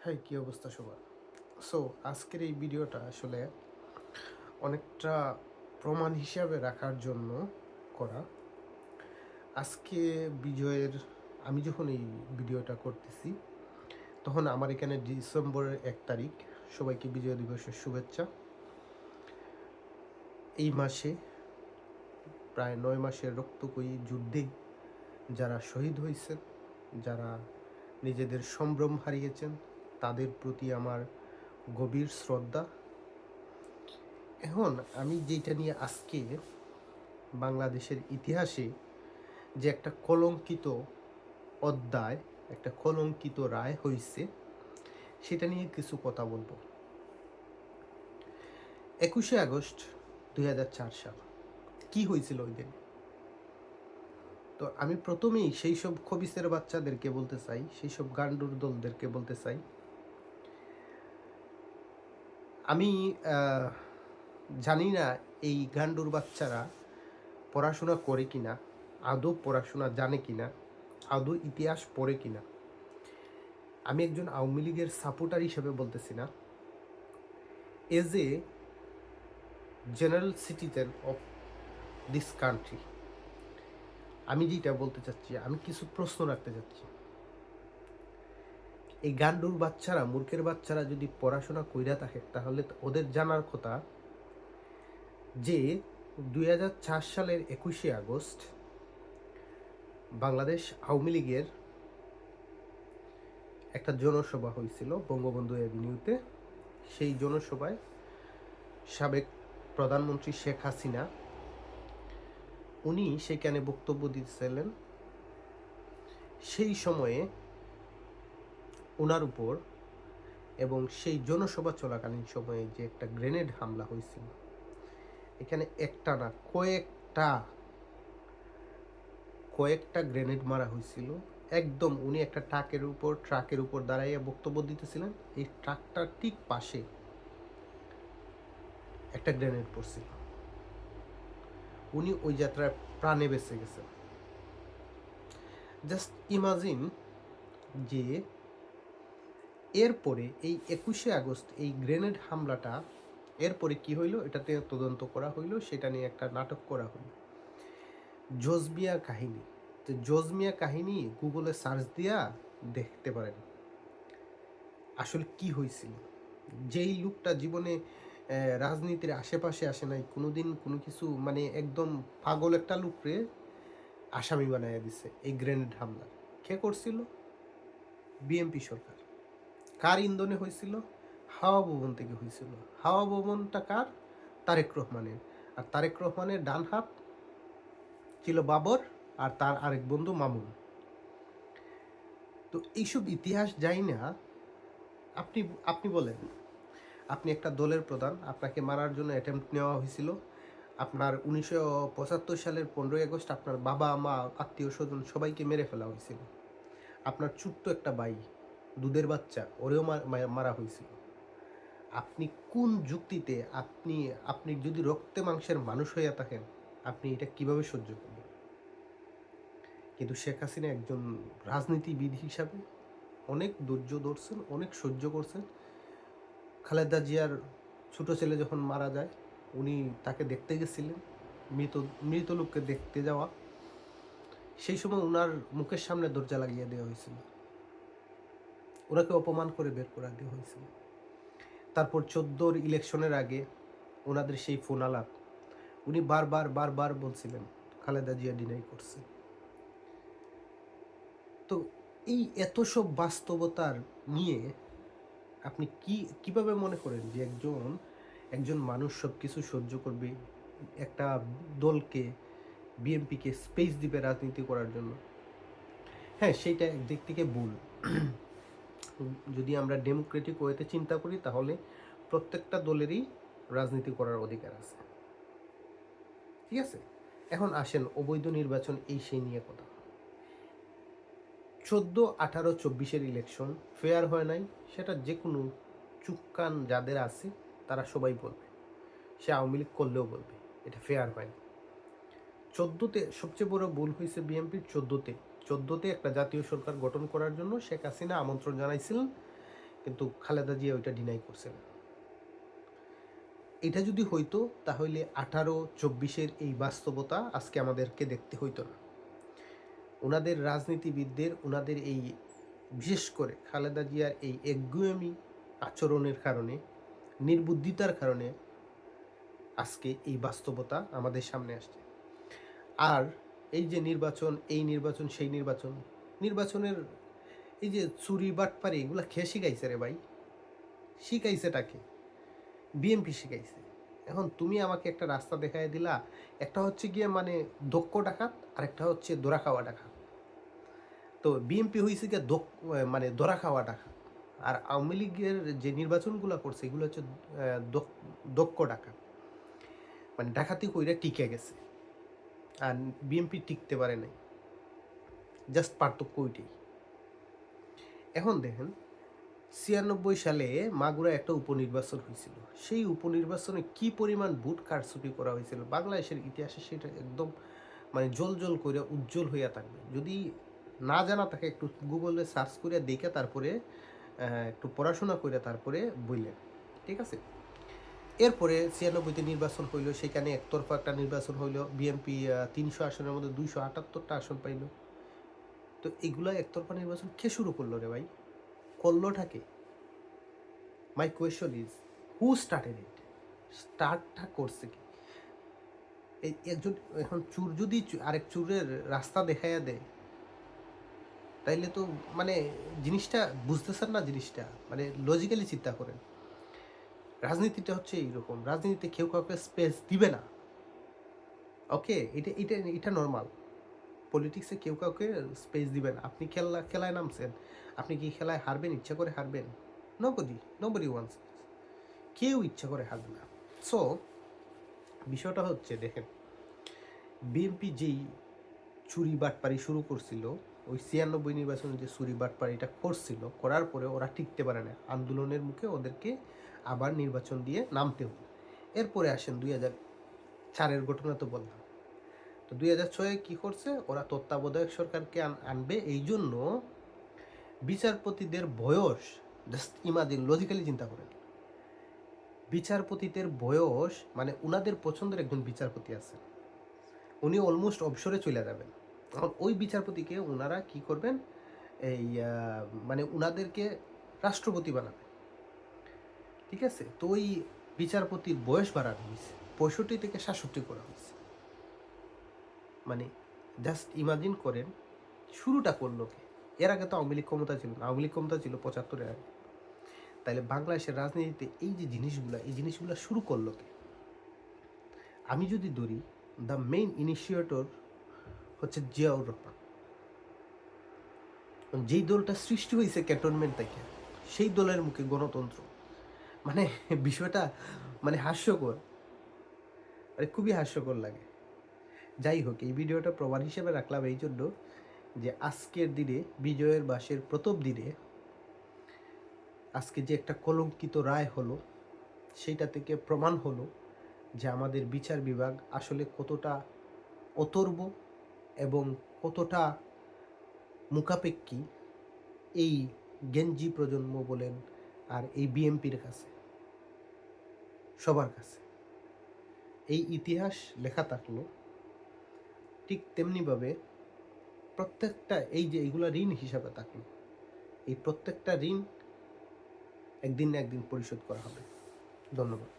হ্যাঁ, কী অবস্থা সবার? সো আজকের এই ভিডিওটা আসলে অনেকটা প্রমাণ হিসাবে রাখার জন্য করা। আজকে বিজয়ের আমি যখন এই ভিডিওটা করতেছি, তখন আমার এখানে ডিসেম্বরের ১ তারিখ। সবাইকে বিজয় দিবসের শুভেচ্ছা। এই মাসে প্রায় ৯ মাসের রক্তক্ষয়ী যুদ্ধে যারা শহীদ হয়েছেন, যারা নিজেদের সম্ভ্রম হারিয়েছেন, তাদের প্রতি আমার গভীর শ্রদ্ধা। এখন আমি যেটা নিয়ে আজকে বাংলাদেশের ইতিহাসে যে একটা কলঙ্কিত অধ্যায়, একটা কলঙ্কিত রায় হয়েছে, সেটা নিয়ে কিছু কথা বলবো। ২১শে আগস্ট ২০০৪ সাল কি হয়েছিল ওই দিন? তো আমি প্রথমেই সেই সব খবিসের বাচ্চাদেরকে বলতে চাই, সেই সব গান্ডুর দলদেরকে বলতে চাই, আমি জানি না এই গান্ডুর বাচ্চারা পড়াশোনা করে কিনা, আদৌ পড়াশোনা জানে কিনা, আদৌ ইতিহাস পড়ে কিনা। আমি একজন আওয়ামী লীগের সাপোর্টার হিসেবে বলতেছি না, as a general citizen of this country আমি যেটা বলতে চাচ্ছি, আমি কিছু প্রশ্ন রাখতে চাচ্ছি। এই গান্ডুর বাচ্চারা, মূর্খের বাচ্চারা যদি পড়াশোনা কইরা থাকে, তাহলে ওদের জানার কথা যে ২০০৪ সালের ২১শে আগস্ট বাংলাদেশ আওয়ামী লীগের একটা জনসভা হয়েছিল বঙ্গবন্ধু এভিনিউতে। সেই জনসভায় সাবেক প্রধানমন্ত্রী শেখ হাসিনা উনি সেখানে বক্তব্য দিতেছিলেন। সেই সময়ে ওনার উপর এবং সেই জনসভা চলাকালীন সময়ে যে একটা গ্রেনেড হামলা হয়েছিল, এখানে একটা না কয়েকটা গ্রেনেড মারা হয়েছিল। একদম উনি একটা ট্রাকের উপর দাঁড়াইয়া বক্তব্য দিতেছিলেন, এই ট্রাকটার ঠিক পাশে একটা গ্রেনেড পড়ছিল। উনি ওই যাত্রায় প্রাণে বেঁচে গেছেন। জাস্ট ইমাজিন যে এরপরে এই ২১শে আগস্ট এই গ্রেনেড হামলাটা এরপরে কি হইল, এটাতে তদন্ত করা হইল, সেটা নিয়ে একটা নাটক করা হইল, জজমিয়া কাহিনী। তো জজমিয়া কাহিনী গুগলে সার্চ দিয়া দেখতে পারেন আসলে কি হয়েছিল। যেই লোকটা জীবনে রাজনীতির আশেপাশে আসে নাই কোনোদিন, কোনো কিছু মানে একদম পাগল একটা লোকরে আসামি বানাইয়া দিছে এই গ্রেনেড হামলা। কে করছিল? বিএনপি সরকার। কার ইন্ধনে হয়েছিল? হাওয়া ভবন থেকে হয়েছিল। হাওয়া ভবনটা কার? তারেক রহমানের। আর তারেক রহমানের ডান হাত ছিল বাবর, আর তার আরেক বন্ধু মামুন। তো এইসব ইতিহাস যাই না। আপনি আপনি বলেন, আপনি একটা দলের প্রধান, আপনাকে মারার জন্য অ্যাটেম্প্ট নেওয়া হয়েছিল। আপনার ১৯৭৫ সালের ১৫ই আগস্ট আপনার বাবা মা আত্মীয় স্বজন সবাইকে মেরে ফেলা হয়েছিল। আপনার ছোট্ট একটা ভাই, দুধের বাচ্চা, ওরেও মারা হয়েছিল। আপনি কোন যুক্তিতে, আপনি আপনি যদি রক্তে মাংসের মানুষ হইয়া থাকেন, আপনি এটা কিভাবে সহ্য করবেন? কিন্তু শেখ হাসিনা একজন রাজনীতিবিদ হিসাবে অনেক ধৈর্য ধরছেন, অনেক সহ্য করছেন। খালেদা জিয়ার ছোট ছেলে যখন মারা যায়, উনি তাকে দেখতে গেছিলেন, মৃত মৃত লোককে দেখতে যাওয়া। সেই সময় ওনার মুখের সামনে দরজা লাগিয়ে দেওয়া হয়েছিল, ওনাকে অপমান করে বের করে দেওয়া হয়েছিল। তারপর 14 ইলেকশনের আগে ওনাদের সেই ফোন আলাপ, উনি বারবার বলছিলেন, খালেদা জিয়া ডিনাই করছে। তো এই এত সব বাস্তবতার নিয়ে আপনি কিভাবে মনে করেন যে একজন মানুষ সব কিছু সহ্য করবে, একটা দলকে, বিএনপিকে স্পেস দিবে রাজনীতি করার জন্য? হ্যাঁ, সেইটা একদিক থেকে ভুল। যদি আমরা ডেমোক্রেটিক ওয়েতে চিন্তা করি, তাহলে প্রত্যেকটা দলেরই রাজনীতি করার অধিকার আছে, ঠিক আছে? এখন আসেন অবৈধ নির্বাচন এই সেই নিয়ে কথা। 14, 18, 24-এর ইলেকশন ফেয়ার হয় নাই, সেটা যে কোনো চুপ কান যাদের আছে তারা সবাই বলবে, সে আওয়ামী লীগ করলেও বলবে এটা ফেয়ার হয়নি। 14তে সবচেয়ে বড় ভুল হয়েছে বিএনপির। 14তে একটা জাতীয় সরকার গঠন করার জন্য শেখ হাসিনা আমন্ত্রণ জানাইছিলেন, কিন্তু খালেদা জিয়া ওইটা ডিনাই করছেন। এটা যদি হইতো তাহলে 18-24-এর এই বাস্তবতা আজকে আমাদেরকে দেখতে হইতো না। ওনাদের রাজনীতিবিদদের, ওনাদের এই বিশেষ করে খালেদা জিয়ার এই একগুঁয়েমি আচরণের কারণে, নির্বুদ্ধিতার কারণে আজকে এই বাস্তবতা আমাদের সামনে আসছে। আর এই যে নির্বাচন, এই নির্বাচন, সেই নির্বাচন, নির্বাচনের এই যে চুরি বাটপারি এগুলা খেয়ে শিখাইছে রে ভাই। শিখাইছেটাকে বিএনপি শিখাইছে। এখন তুমি আমাকে একটা রাস্তা দেখায় দিলা, একটা হচ্ছে গিয়ে মানে দক্ষ ডাকাত, আর একটা হচ্ছে দোরা খাওয়া ডাকাত। তো বিএনপি হয়েছে গিয়ে মানে দোরা খাওয়া ডাকাত, আর আওয়ামী লীগের যে নির্বাচনগুলো করছে এগুলো হচ্ছে দক্ষ ডাকাত, মানে ডাকাতি কইরা টিকে গেছে, আর বিএনপি টিকতে পারে নাই। জাস্ট পার্থক্য ওইটাই। এখন দেখেন 96 সালে মাগুরা একটা উপনির্বাচন হয়েছিল। সেই উপনির্বাচনে কি পরিমাণ ভোট কারচুপি করা হয়েছিল বাংলাদেশের ইতিহাসে সেটা একদম মানে জল করে উজ্জ্বল হইয়া থাকবে। যদি না জানা থাকে একটু গুগলে সার্চ করে দেখে তারপরে একটু পড়াশোনা করে তারপরে বললেন, ঠিক আছে। এরপরে 96-তে নির্বাচন হইল, সেখানে একতরফা একটা নির্বাচন হইল, বিএনপি 300 আসনের মধ্যে 278টা আসন পাইল। তো এগুলা একতরফা নির্বাচন কে শুরু করলো রে ভাই? করলোটাকে? My question is who started it? স্টার্টটা করছে কি? এই একজন এখন চুর যদি আরেক চুরের রাস্তা দেখাইয়া দেয়, তাইলে তো মানে জিনিসটা বুঝতেছেন না, জিনিসটা মানে লজিক্যালি চিন্তা করেন। রাজনীতিটা হচ্ছে এইরকম, রাজনীতিতে কেউ কাউকে স্পেস দিবে না। ওকে, এটা এটা এটা নর্মাল। পলিটিক্সে কেউ কাউকে স্পেস দিবে না। আপনি খেলায় নামছেন, আপনি কি খেলায় হারবেন? ইচ্ছা করে হারবেন? Nobody wants. কেউ ইচ্ছা করে হারবে না। সো বিষয়টা হচ্ছে দেখেন, বিএনপি যেই চুরি বাটপারি শুরু করছিল, ওই 96 নির্বাচনে যে চুরি বাটপারিটা করছিল, করার পরে ওরা টিকতে পারে না, আন্দোলনের মুখে ওদেরকে আবার নির্বাচন দিয়ে নামতে হলো। এরপরে আসেন 2004-এর ঘটনা তো বললাম। তো 2006-এ কী করছে ওরা? তত্ত্বাবধায়ক সরকারকে আনবে, এই জন্য বিচারপতিদের বয়স, জাস্ট ইমাজিন, লজিক্যালি চিন্তা করেন, বিচারপতিদের বয়স মানে উনাদের পছন্দের একজন বিচারপতি আছে, উনি অলমোস্ট অবসরে চলে যাবেন। এখন ওই বিচারপতিকে ওনারা কি করবেন? এই মানে উনাদেরকে রাষ্ট্রপতি বানাবে, ঠিক আছে। তো ওই বিচারপতির বয়স বাড়ানো হয়েছে, 65 থেকে 67 করা হয়েছে। মানে জাস্ট ইমাজিন করেন শুরুটা করলো কে? এর আগে তো আওয়ামী লীগ ক্ষমতা ছিল না, আওয়ামী লীগ ক্ষমতা ছিল 75-এর আগে। তাইলে বাংলাদেশের রাজনীতিতে এই যে জিনিসগুলা শুরু করলো কে? আমি যদি ধরি, দ্য মেইন ইনিশিয়েটর হচ্ছে জিয়াউর রহমান। যেই দলটা সৃষ্টি হয়েছে ক্যান্টনমেন্ট থেকে, সেই দলের মুখে গণতন্ত্র, মানে বিষয়টা মানে হাস্যকর, মানে খুবই হাস্যকর লাগে। যাই হোক, এই ভিডিওটা প্রমাণ হিসেবে রাখলাম এই জন্য যে আজকের দিনে, বিজয়ের মাসের প্রথম দিনে, আজকে যে একটা কলঙ্কিত রায় হলো, সেইটা থেকে প্রমাণ হলো যে আমাদের বিচার বিভাগ আসলে কতটা অতর্ব এবং কতটা মুখাপেক্ষী এই গেঞ্জি প্রজন্ম বলেন আর এই বিএনপির কাছে, সবার কাছে। এই ইতিহাস লেখা থাকলো, ঠিক তেমনিভাবে প্রত্যেকটা এই যে এইগুলা ঋণ হিসাবে থাকলো, এই প্রত্যেকটা ঋণ একদিন না একদিন পরিশোধ করা হবে। ধন্যবাদ।